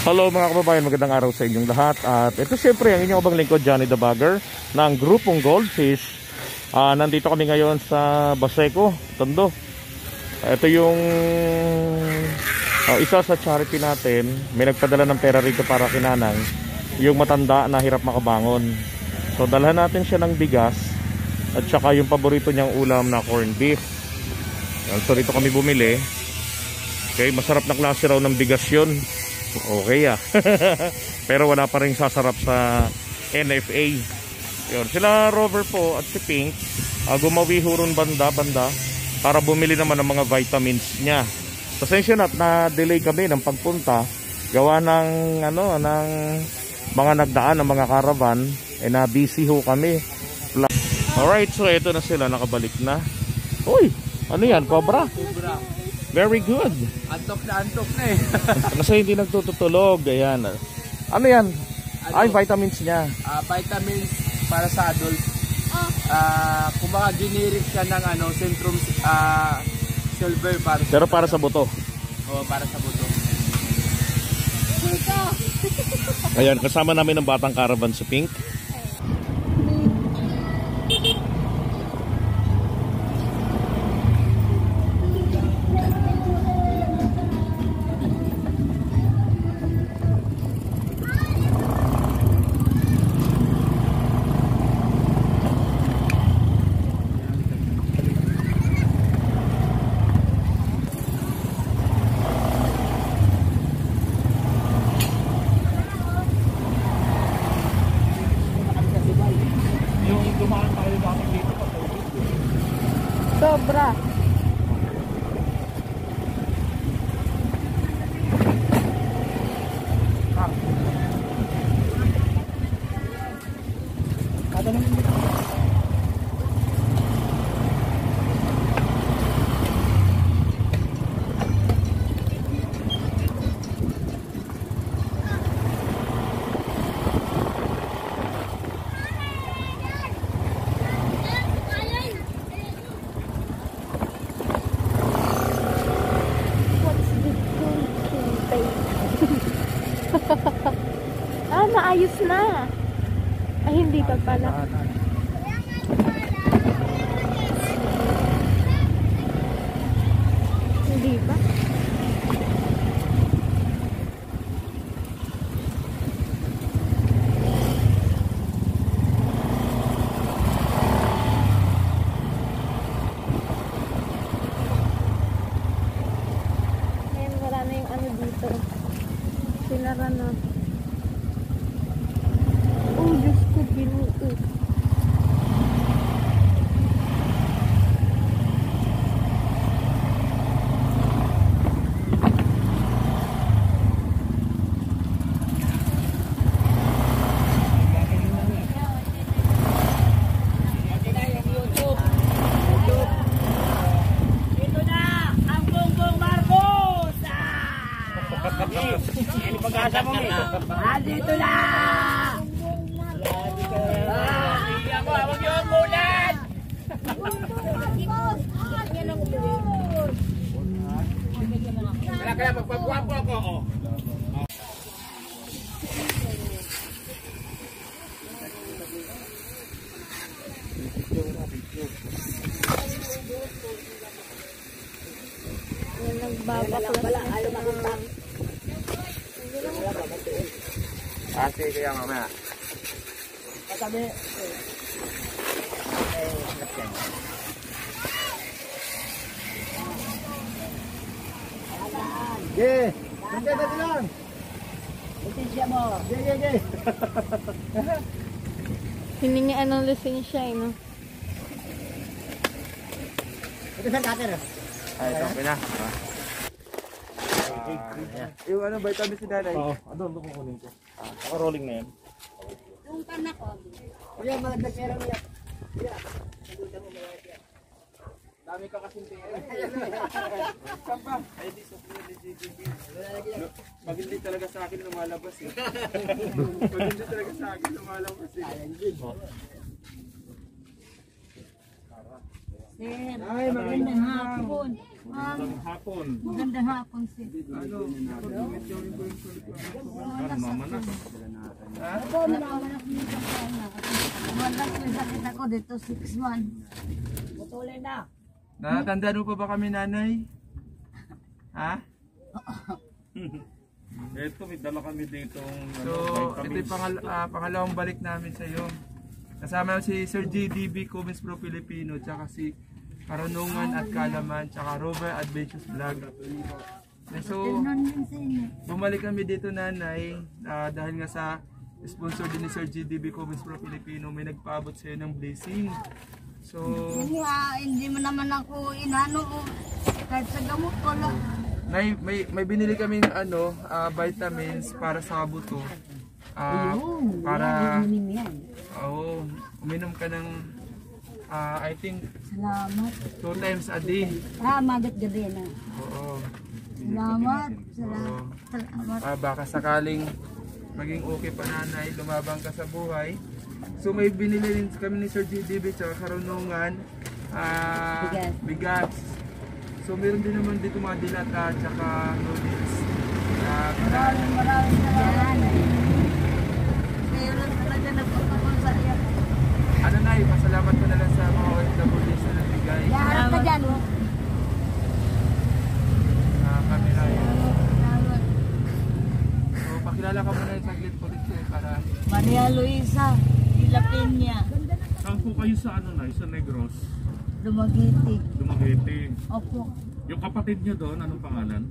Hello mga kababayan, magandang araw sa inyong lahat. At ito siyempre ang inyong abang lingkod, Johnny the Bagger ng grupong Goldfish. Nandito kami ngayon sa Baseco, Tondo. Ito yung isa sa charity natin. May nagpadala ng pera rito para kinanang yung matanda na hirap makabangon. So dalhan natin siya ng bigas at saka yung paborito niyang ulam na corned beef. So dito kami bumili. Okay, masarap na klase raw ng bigas yun. Okay pero wala pa rin sasarap sa NFA. Yun, sila Rover po at si Pink gumawi huron banda para bumili naman ng mga vitamins niya. Pasensya na delay kami ng pagpunta gawa ng ng mga nagdaan ng mga caravan na busy ho kami. Alright, so ito na sila, nakabalik na. Uy, ano yan, cobra? Very good. Antok na eh. Kasi hindi nagtutulog. Ayan. Ano yan? Ay, vitamins niya. Vitamins para sa adult. Kumbaga generic siya ng Centrum Silver para sa... Pero para sa buto. Oo, para sa buto. Ayan, kasama namin ng batang caravan si Pink. Sobra. Maayos na. Ay, hindi pa pala. Hindi ba? Ayan, wala na yung dito. Sinara na. Oh, Diyos ko, binuo. Ito na ang Bongbong Marcos! Yan pag-asa mo dito na! Huwag yung umulan! Kaya magpagwapo ako. Nagbabaklas na siya. Sige kaya mamaya. Katabi. Yeah. Nanti lang. Lisensya mo. Yeah. Hiningaan ng lisensya, no? Ito sa cutter. Ay, ito okay na. Yung vitamin si nanay. Oo, doon kukunin ko. Naka-rolling na yan. Yung panak ko. Kuya, malagdag pera mo yan. Dami ka kasing pera. Sapa? Ay, di sa pag hindi talaga sa akin lumalabas eh. Pag hindi talaga sa akin lumalabas eh. Sir, magandang hapon. Magandang hapon. Magandang hapon, sir. Ano, mamanas. Ako, minamanak dito ko na. Walang may sakit ako dito, 6 months. Butulin na. Nakatandaan mo pa ba kami, nanay? Ha? Ito, may dala kami dito. So, ito yung pangalawang balik namin sa iyo. Kasama si Sir JDB Cummins Pro Filipino, tsaka si Karunungan at Kalaman, tsaka Rover Adventures Vlog. So, bumalik kami dito, nanay, dahil nga sa sponsor din ni Sir JDB Cummins Pro Filipino, may nagpaabot sa iyo ng blessing. So, hindi mo naman ako inano, kahit sa gamot ko lang. may binili kaming vitamins para sa buto. Para uminom ka ng I think Salamat. 2 times a day. Magat gabi na. Oo. Salamat. Oo. Salamat. Baka sakaling maging okay pa, nanay, lumabang ka sa buhay. So may binili rin kami ni Sir JDB tsaka Karunungan bigas. So meron din naman dito mga dilata tsaka noodles. Maraming salamat. Ngayon lang talaga nagpapakon sa iyo. Ano, nay, pasalamat ko na lang sa mga OFWs na nagbigay. Yaharap ka dyan. Camera yan. Salamat. So pakilala ka muna yung saglit ulit para... Maria Luisa, Pilapenya, Saan po kayo sa sa Negros? Dumaguete. Dumaguete. Opo. Yung kapatid niyo doon, anong pangalan?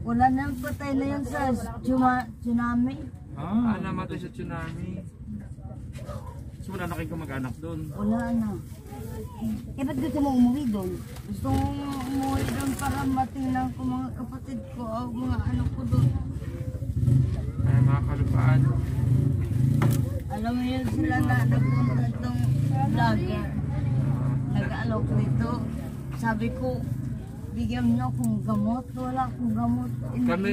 Wala nang patay na yun sa tsunami. namatay sa tsunami. So wala na kayong kamag-anak doon? Wala na. Eh, ba't gusto mo umuwi doon? Gusto mo umuwi doon para matingnan ko mga kapatid ko o mga anak ko doon. Ay, mga kalupaan. Alam mo yun sila na nagpunta itong vlogger. Nag-alok nito. Sabi ko, bigyan niyo akong gamot. Wala akong gamot.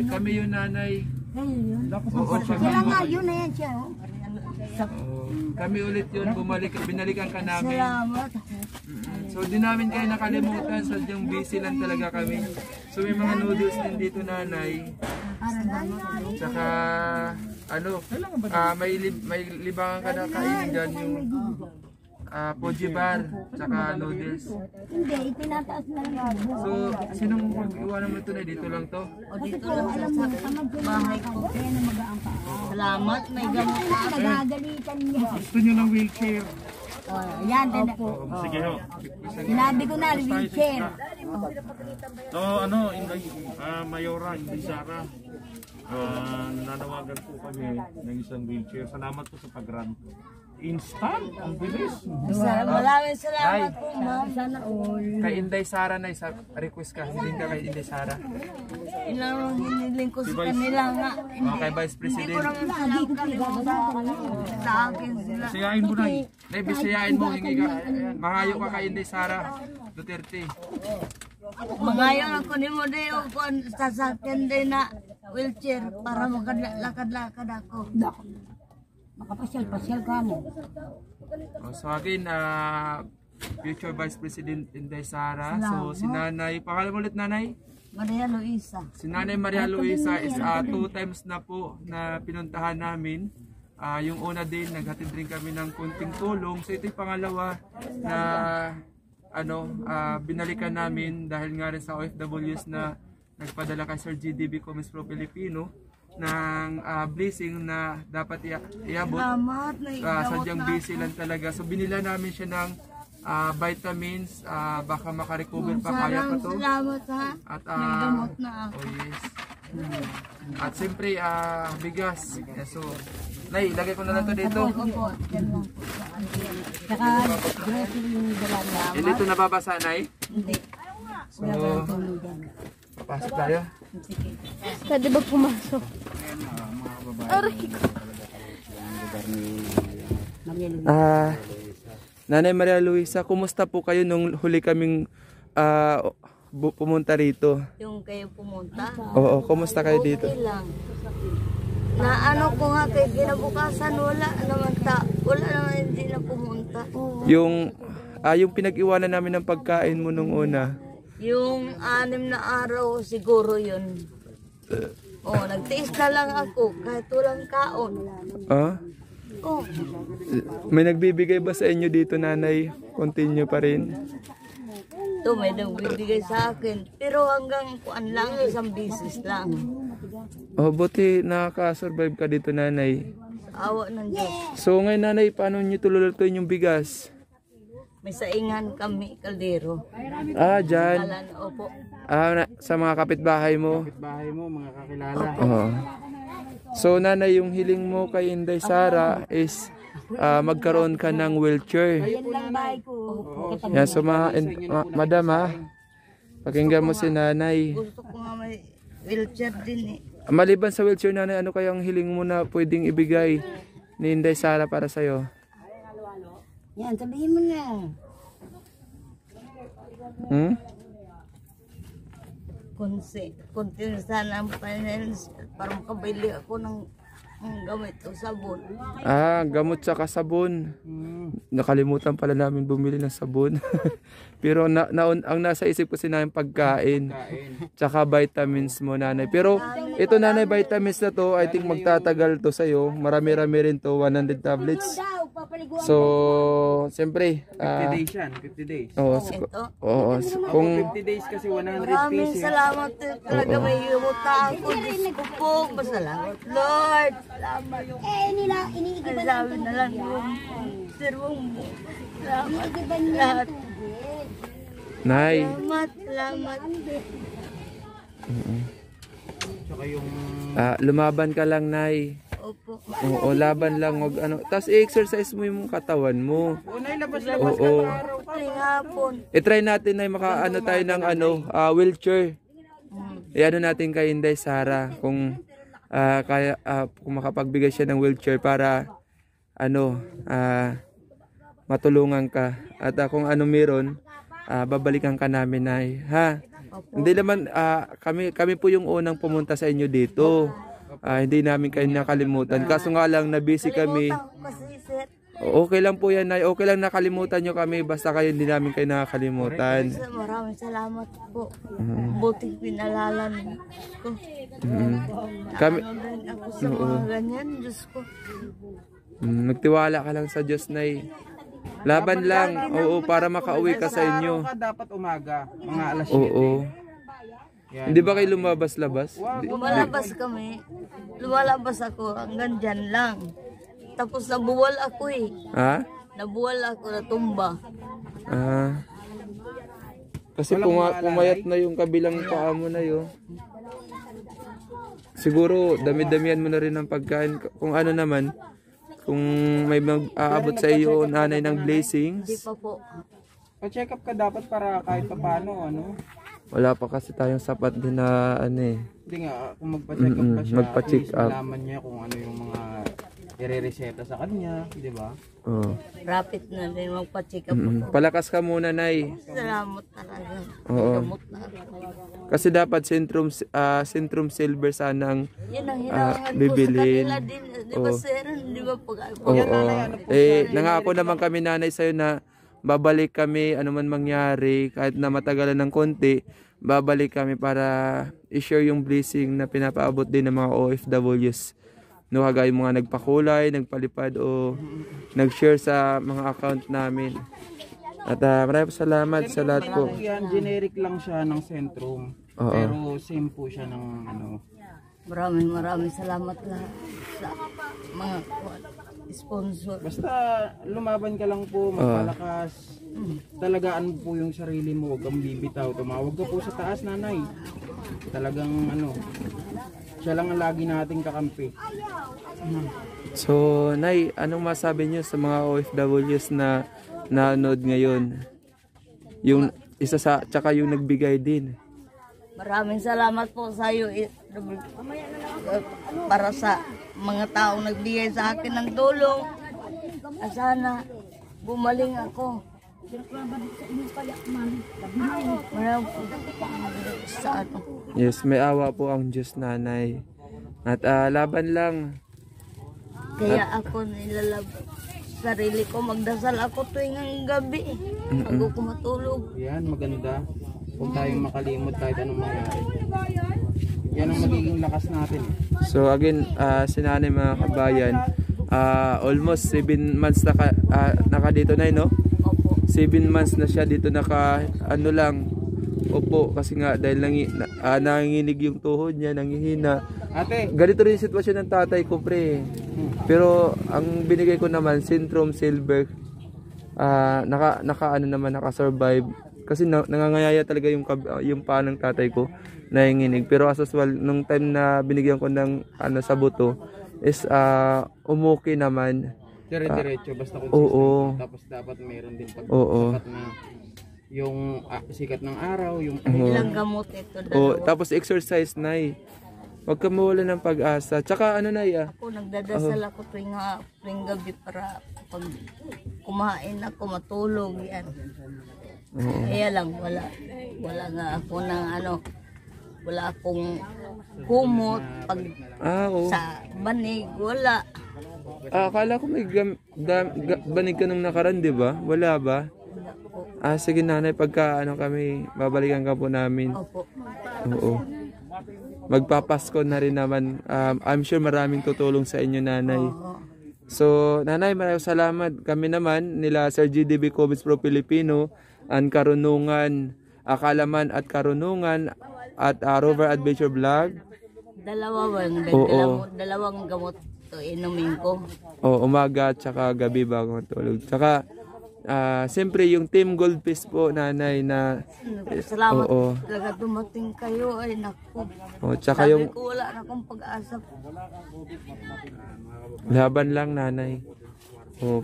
Kami yun, nanay. Ayun yun. Oo, Sila nga yun na yan siya. Oh. Kami ulit yun, binalikan ka namin. Salamat. So di namin kayo nakalimutan, sadyang busy lang talaga kami. So may mga noodles din dito, nanay. Tsaka may libangan ka na kainin dyan, yung Poji Bar, tsaka noodles. Hindi, itinataas na lang. So sinong mag-iwanan mo ito, na dito lang to? O dito lang sa bahay ko. Salamat, may gamot na. Nagagalitan niya. Gusto niyo ng wheelchair? Yan, din. Sige ho. Sinabi ko na, wheelchair. So Mayora, Inday Sara, nanawagan po kami ng isang wheelchair. Salamat po sa pag-grant. Instant, ang bilis. Maraming salamat po, ma'am. Sana all. Kay Inday Sara, na request ka, hindi ka kay Inday Sara. Ilang hiniling ko sa kanila nga. Kay Vice Hindi ko President. naman sila kalimutan sa akin sila. Siyain mo, Nay. Nay, bisiyain mo, hingi ka. Mahayo ka kay Inday Sara Duterte. Magayang ako ni mo din kung sasakyan din na wheelchair para makalakad-lakad ako. Makapasyal-pasyal ka mo. So again, future Vice President Inday Sara. So si Nanay, pangalan mo ulit, Nanay? Maria Luisa. Si Nanay Maria Luisa is 2 times na po na pinuntahan namin. Yung una din, naghatid rin kami ng kunting tulong. So ito yung pangalawa na binalikan namin dahil nga rin sa OFWs na nagpadala kay Sir JDB Cummins Pro Filipino ng blessing na dapat iabot. Sadyang busy lang talaga. So binila namin siya ng vitamins, baka makarecover pa, kaya pa to. Salamat, ha. At may gamot na ako. Oh yes. At siyempre bigas. So Nay, ilagay ko na lang to dito. Opo, yan lang po. Saka grocery yung dalaga. Hindi ito nababasa, Nay? Hindi. So papasok tayo. Pwede ba pumasok? Aray ko. Nanay Maria Luisa, kumusta po kayo nung huli kaming pumunta rito? Yung kayo pumunta? Oo, kumusta kayo dito? Okay lang. Na ano ko nga kay kinabukasan, wala naman hindi na pumunta. Yung yung pinag-iwanan namin ng pagkain mo nung una. Yung 6 na araw siguro yun. Nagtiis na lang ako kahit walang kaon. Ah? Oh, May nagbibigay ba sa inyo dito, nanay? Continue pa rin? ito may nagbibigay sa akin. Pero hanggang kuan lang, isang bisis lang. Buti nakaka-survive ka dito, nanay. Awa ng Diyos. So ngayon, nanay, paano nyo tululutuin yung bigas? May saingan kami, kaldero. Dyan. Kalan, opo. Sa mga kapitbahay mo? Bahay mo, mga kakilala. Oo. So nanay, yung hiling mo kay Inday Sara is magkaroon ka ng wheelchair. Yan, so madam ha, pakinggan mo si nanay. Gusto ko nga may wheelchair din eh. Maliban sa wheelchair, nanay, ano kayang hiling mo na pwedeng ibigay ni Inday Sara para sa'yo? Yan, sabihin mo na. Kunti sana ang finance para makabili ako ng gamit o sabon. Gamot sa sabon. Nakalimutan pala namin bumili ng sabon. Pero ang nasa isip ko sinayang pagkain. Tsaka vitamins mo, nanay. Pero ito, nanay, vitamins na to, I think magtatagal to sa'yo. Marami-rami rin to, 100 tablets. So, siyempre. 50 days yan, 50 days. Kung 50 days kasi 100 Maraming pieces. salamat talaga may imuta ako. Diyos ko po. Masalamat, Lord. Salamat. Ay, sabi na lang yung sirwong mo. Salamat lahat. nay, Salamat. Tsaka yung lumaban ka lang, nay. Opo. Oo, laban lang, wag ano. Tapos i-exercise mo yung katawan mo. labas-labas ka Oo. araw ka. Ay, hapon. I-try natin na makaano tayo ng wheelchair. I-ano natin kay Inday Sara kung kung makapagbigay siya ng wheelchair para matulungan ka. At kung ano meron, babalikan ka namin, nay. Ha? Hindi naman kami po yung unang pumunta sa inyo dito. Hindi namin kayo nakalimutan. Kaso nga lang na-busy kami. Kalimutan ko kasi, sir. Okay lang po yan, nay. Okay lang nakalimutan nyo kami. Basta kayo hindi namin kayo nakakalimutan. Maraming salamat po. Buting pinalalan ko. Kami, Ano din ako sa mga ganyan, Diyos ko. nagtiwala ka lang sa Diyos, nay. Laban lang. Oo, para makauwi ka sa inyo. Araw ka dapat umaga, mga alas 7. Oo. Yan. Hindi ba kayo lumabas-labas? Lumalabas kami. Lumalabas ako hanggang dyan lang. Tapos nabuwal ako eh. Ha? Nabuwal ako, natumba. Kasi pumayat na yung kabilang paa mo na yun. Siguro dami-damihan mo na rin ng pagkain. Kung ano naman, kung may mag-aabot sa iyo, nanay ng Hindi blessings. pa po. Pa-check up ka dapat para kahit paano, Wala pa kasi tayong sapat din na Hindi nga, kung magpa-check up pa siya, magpa-check at least up. malaman niya kung ano yung mga ire-reseta sa kanya, di ba? Oo. Rapid na din magpa-check up ako. Palakas ka muna, nay. Salamat talaga. Oo. Gamot na ako. Kasi dapat Centrum Silver sana ang Yan ang hinahangan ko bibilhin. sa kanila din. Di ba, sir? Di ba pag Oo. Nangako naman kami, nanay, sa'yo na babalik kami, ano man mangyari, kahit na matagalan ng konti, babalik kami para i-share yung blessing na pinapaabot din ng mga OFWs. No, kagaya yung mga nagpakulay, nagpalipad o nag-share sa mga account namin. At maraming salamat sa lahat po. Yan, generic lang siya ng Centrum. Oo. Pero same po siya ng Maraming salamat lahat sa mga sponsor. Basta lumaban ka lang po, magpalakas. Talagaan po yung sarili mo, huwag kang bibitaw. Tumawag ka po sa taas, nanay. Talagang siya lang ang lagi nating kakampi. So, nay, anong masabi niyo sa mga OFWs na nanood ngayon? Yung isa tsaka yung nagbigay din. Maraming salamat po sa iyo para sa mga taong nagbigay sa akin ng tulong. Sana bumaling ako. Sa ano. Yes, may awa po ang Diyos, nanay. At laban lang. Kaya ako nilalaban. sarili ko, magdasal ako tuwing gabi. Bago ko matulog. Yan, maganda. Huwag tayong makalimot kahit anong mangyari. Yan ang magiging lakas natin. So again, si nanay mga kabayan, almost 7 months naka dito na, no? Opo. 7 months na siya dito ano lang, upo kasi nga dahil nanginginig yung tuhod niya, nangihina. Ate, Ganito rin yung sitwasyon ng tatay ko, pre. Pero ang binigay ko naman, Syndrome Silver, naka-survive. Kasi nangangayaya talaga yung paa ng tatay ko, nanginginig. Pero as well, nung time na binigyan ko ng sa buto, is umuki naman. dire-diretso basta kung Oo. tapos dapat mayroon din Oo. sapat na yung sikat ng araw, yung Ilang gamot ito, dalawa. Tapos exercise, nay. Huwag ka mawala ng pag-asa. Tsaka ano, nay, Ako nagdadasal ako tuwing gabi para pag kumain ako matulog yan. Kaya lang wala nga ako ng wala akong kumot pag oo. sa banig, wala. Akala ko may banig ka nung nakaraan, di ba? Wala ba? Sige nanay, pagka kami, babalikan ka po namin. Opo. Oo. Magpapasko na rin naman. I'm sure maraming tutulong sa inyo, nanay. Oo. So, nanay, maraming salamat. Kami naman, nila Sir GDB Comics Pro Filipino, ang Karunungan, Akalaman at Karunungan, at Rover Adventure Vlog. Dalawang gamot to inumin ko. Umaga at saka gabi bago matulog. Tsaka, siyempre yung Team Goldfish po, nanay, na Salamat talaga dumating kayo. Ay naku. Tsaka Sabi yung ko wala na akong pag-asa. laban lang, nanay.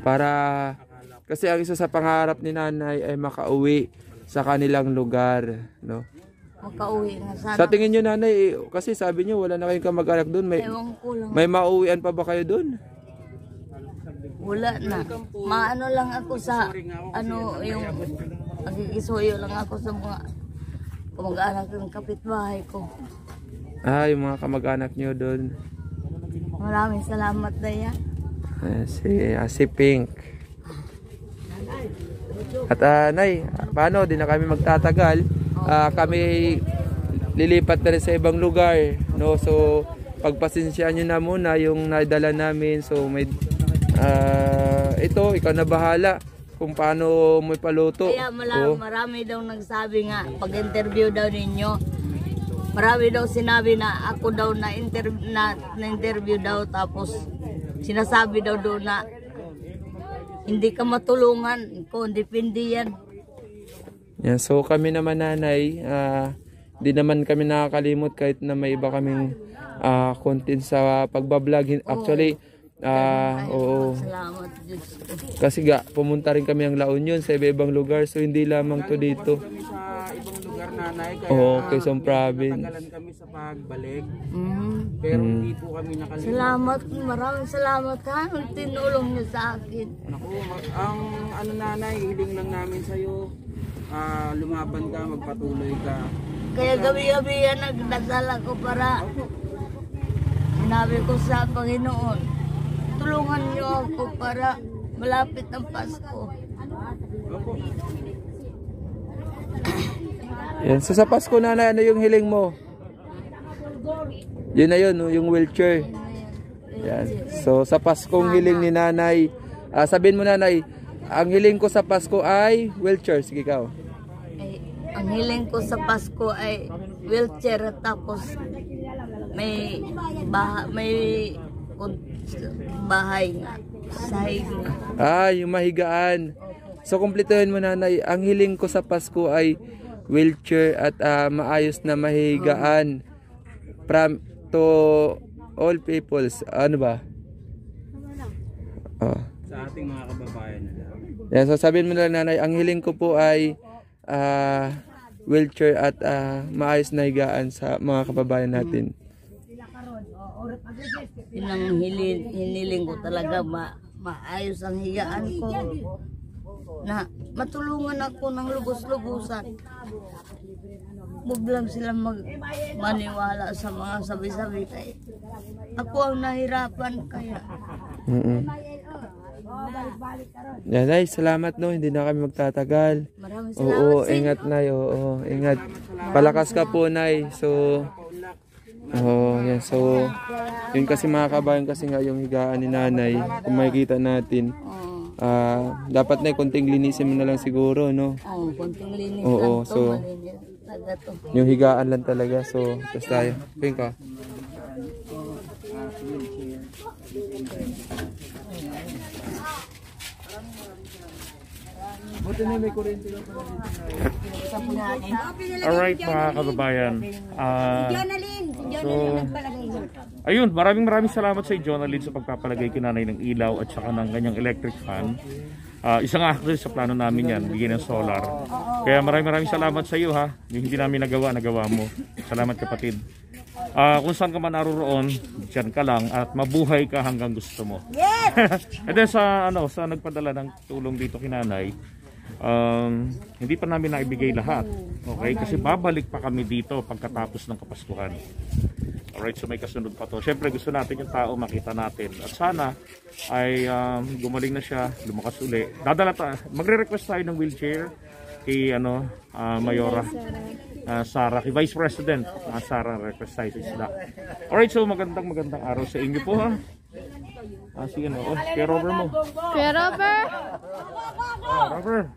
Para kasi ang isa sa pangarap ni nanay ay makauwi sa kanilang lugar, no? Makauwi na sana. Sa tingin niyo, nanay, kasi sabi niyo wala na kayong kamag-anak doon. Ewan ko lang. May mauwian pa ba kayo doon? Wala na. Maano lang ako sa yung magkikisuyo lang ako sa mga kamag-anak ng kapitbahay ko. Yung mga kamag-anak niyo doon. Maraming salamat na yan. Si Pink. At nay, paano? Di na kami magtatagal. Kami lilipat na rin sa ibang lugar, no? So pagpasensyaan niyo na muna yung nadala namin. So may ito, ikaw na bahala kung paano mo ipaluto. Kaya marami daw nagsabi nga, pag-interview daw ninyo, marami daw sinabi na ako daw na-interview daw, tapos sinasabi daw doon na hindi ka matulungan, kung depende yan. Yan, so kami naman, nanay, di naman kami nakakalimot kahit na may iba kaming content sa pagbablog. Actually, oo. Salamat Diyos ko. Kasi pumunta rin kami ang La Union sa iba-ibang lugar, so hindi lamang to dito. kami sa ibang lugar, nanay, kaya Quezon Province. natagalan kami sa pagbalik. Mm. Pero hindi po kami nakalimot. Salamat, maraming salamat ha, tinulong niyo sa akin. Naku, ang nanay, hiling lang namin sa'yo. Lumaban ka, magpatuloy ka. Kaya gabi-gabi yan nagdasal ako para sinabi ko sa Panginoon, tulungan niyo ako para malapit ang Pasko. Opo. Yan. So sa Pasko, nanay, ano yung hiling mo? Yun na yun, no? Yung wheelchair. Yan. So sa Paskong hiling ni nanay, sabihin mo, nanay, ang hiling ko sa Pasko ay wheelchair. Sige, ikaw. Ang hiling ko sa Pasko ay wheelchair, tapos may bahay nga, sahig nga. Yung mahigaan. So kumpletuhin mo, nanay, ang hiling ko sa Pasko ay wheelchair at maayos na mahigaan from to all peoples. Ano ba? Sa ating mga kababayan nila. Yan, so sabihin mo na lang, nanay, ang hiling ko po ay wheelchair at maayos na higaan sa mga kababayan natin. Yun ang hiniling ko talaga, maayos ang higaan ko. Na matulungan ako ng lubos-lubusan. Huwag lang sila maniwala sa mga sabi-sabi. Ako ang nahirapan kaya. Yan, Nay, salamat no, hindi na kami magtatagal. Maraming salamat. Oo, ingat Nay, oo, ingat. Palakas ka po Nay. So, yan. So, yun kasi mga kabayan kasi nga yung higaan ni Nanay, kung makikita natin, dapat Nay, konting linisin mo na lang siguro, no? Oo, konting linis Oo, lang to, so, malinis talaga to. yung higaan lang talaga. So, tapos tayo. Pink ka. Buti na may kuryente lang pala dito. Alright mga kababayan. Ayun, maraming salamat sa Jonalyn sa pagpapalagay kay Nanay ng ilaw at saka ng kanyang electric fan. Isa nga actually sa plano namin yan, bigyan ng solar. Kaya maraming salamat sa iyo ha. Yung hindi namin nagawa mo. Salamat kapatid. Kung saan ka man naroon, diyan ka lang at mabuhay ka hanggang gusto mo. Yes! And then sa nagpadala ng tulong dito kay Nanay, hindi pa namin naibigay lahat. Okay? Kasi babalik pa kami dito pagkatapos ng Kapaskuhan. Alright, so may kasunod pa to. Siyempre gusto natin yung tao makita natin. At sana ay gumaling na siya, lumakas uli. Magre-request tayo ng wheelchair kay Mayora Sara, kay Vice President Sara, request tayo sa isla. Alright, so magandang araw sa inyo po ha. Si kay Robert mo. Kuya Robert! Robert!